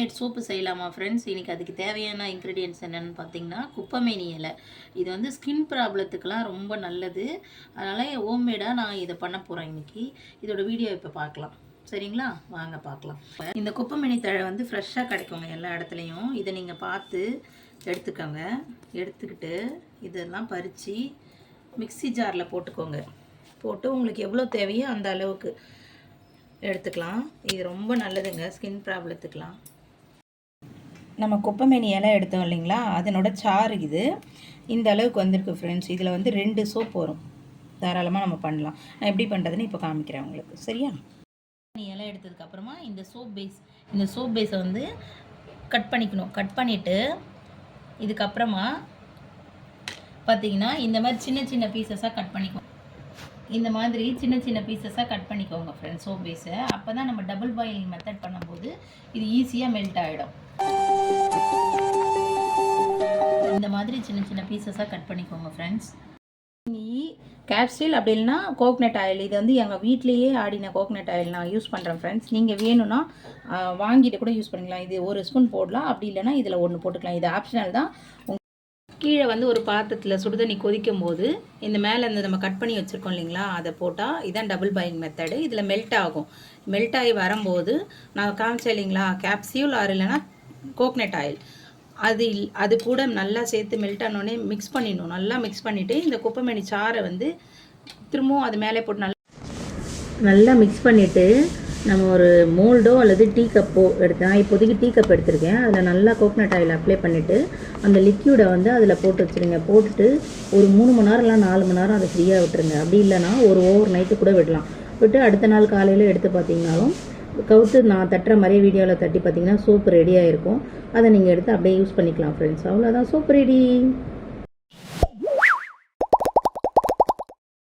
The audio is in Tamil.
ஹோம்மேட் சோப்பு செய்யலாமா ஃப்ரெண்ட்ஸ்? இன்றைக்கி அதுக்கு தேவையான இன்க்ரீடியன்ட்ஸ் என்னென்னு பார்த்தீங்கன்னா, குப்பைமேனி இலை. இது வந்து ஸ்கின் ப்ராப்ளத்துக்கெலாம் ரொம்ப நல்லது. அதனால் ஹோம்மேடாக நான் இதை பண்ண போகிறேன் இன்றைக்கி. இதோட வீடியோ இப்போ பார்க்கலாம். சரிங்களா? வாங்க பார்க்கலாம். இந்த குப்பைமேனி தழை வந்து ஃப்ரெஷ்ஷாக கிடைக்குங்க எல்லா இடத்துலையும். இதை நீங்கள் பார்த்து எடுத்துக்கோங்க. எடுத்துக்கிட்டு இதெல்லாம் பறித்து மிக்ஸி ஜாரில் போட்டுக்கோங்க. போட்டு உங்களுக்கு எவ்வளோ தேவையோ அந்த அளவுக்கு எடுத்துக்கலாம். இது ரொம்ப நல்லதுங்க ஸ்கின் ப்ராப்ளத்துக்கெலாம். நம்ம குப்பைமேனி இலை எடுத்தோம் இல்லைங்களா, அதனோட சாறு இது. இந்த அளவுக்கு வந்திருக்கு ஃப்ரெண்ட்ஸ். இதில் வந்து 2 சோப் வரும். தாராளமாக நம்ம பண்ணலாம். நான் எப்படி பண்ணுறதுன்னு இப்போ காமிக்கிறேன் உங்களுக்கு. சரியா? இலை எடுத்ததுக்கப்புறமா இந்த சோப் பேஸை வந்து கட் பண்ணிக்கணும். கட் பண்ணிவிட்டு இதுக்கப்புறமா பார்த்திங்கன்னா இந்த மாதிரி சின்ன சின்ன பீசஸாக கட் பண்ணிக்கணும். இந்த மாதிரி சின்ன சின்ன பீசஸாக கட் பண்ணிக்கோங்க ஃப்ரெண்ட்ஸ் சோப் பேஸை. அப்போ தான் நம்ம டபுள் பாயிலிங் மெத்தட் பண்ணும்போது இது ஈஸியாக மெல்ட் ஆகிடும். இந்த மாதிரி சின்ன சின்ன பீசஸாக கட் பண்ணிக்கோங்க ஃப்ரெண்ட்ஸ். கேப்சூல் அப்படி இல்லைன்னா கோக்னட் ஆயில். இது வந்து எங்கள் வீட்லேயே ஆடின கோக்னட் ஆயில் நான் யூஸ் பண்ணுறேன் ஃப்ரெண்ட்ஸ். நீங்கள் வேணும்னா வாங்கிட்டு கூட யூஸ் பண்ணிக்கலாம். இது 1 ஸ்பூன் போடலாம், அப்படி இல்லைன்னா இதில் 1 போட்டுக்கலாம். இது ஆப்ஷனல் தான். கீழே வந்து ஒரு பாத்திரத்தில் சுடுதண்ணி கொதிக்கும் போது இந்த மேலே இந்த நம்ம கட் பண்ணி வச்சுருக்கோம் இல்லைங்களா, அதை போட்டால் இதான் டபுள் பாயிலிங் மெத்தடு. இதில் மெல்ட் ஆகும். மெல்ட் ஆகி வரும்போது நான் காமிச்சேன் இல்லைங்களா, கேப்சியூல் ஆர் இல்லைன்னா கோக்னட் ஆயில், அது கூட நல்லா சேர்த்து மெல்ட் ஆனோடனே மிக்ஸ் பண்ணிடணும். நல்லா மிக்ஸ் பண்ணிவிட்டு இந்த குப்பைமேனி சாறை வந்து திரும்பவும் அது மேலே போட்டு நல்லா மிக்ஸ் பண்ணிவிட்டு நம்ம ஒரு மோல்டோ அல்லது டீ கப்போ நான் இப்போதைக்கு டீ கப் எடுத்திருக்கேன். அதில் நல்லா கோக்னட் ஆயில் அப்ளை பண்ணிவிட்டு அந்த லிக்யூடை வந்து அதில் போட்டு வச்சுருங்க. போட்டுட்டு ஒரு 3 மணி நேரம் இல்லை 4 மணி நேரம் அதை ஃப்ரீயாக விட்டுருங்க. அப்படி இல்லைனா ஒரு ஓவர் நைட்டு கூட விடலாம். விட்டு அடுத்த நாள் காலையில் எடுத்து பார்த்தீங்கன்னாலும் கவுத்து நான் தட்டுற மாதிரியே வீடியோவில் தட்டி பார்த்தீங்கன்னா சோப்பு ரெடியாக இருக்கும். அதை நீங்கள் எடுத்து அப்படியே யூஸ் பண்ணிக்கலாம் ஃப்ரெண்ட்ஸ். அவ்வளோதான், சோப்பு ரெடி.